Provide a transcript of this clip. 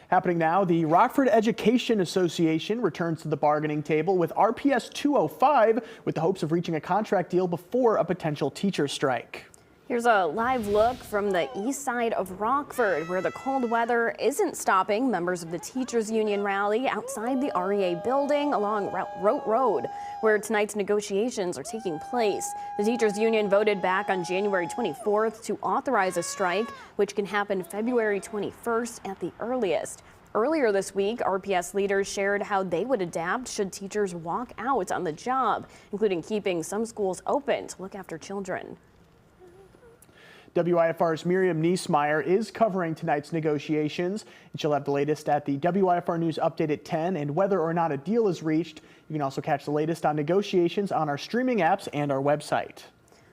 Happening now, the Rockford Education Association returns to the bargaining table with RPS 205 with the hopes of reaching a contract deal before a potential teacher strike. Here's a live look from the east side of Rockford, where the cold weather isn't stopping members of the Teachers Union rally outside the REA building along Rote Road, where tonight's negotiations are taking place. The Teachers Union voted back on January 24th to authorize a strike, which can happen February 21st at the earliest. Earlier this week, RPS leaders shared how they would adapt should teachers walk out on the job, including keeping some schools open to look after children. WIFR's Miriam Niesmeyer is covering tonight's negotiations, and she'll have the latest at the WIFR News Update at 10 and whether or not a deal is reached. You can also catch the latest on negotiations on our streaming apps and our website.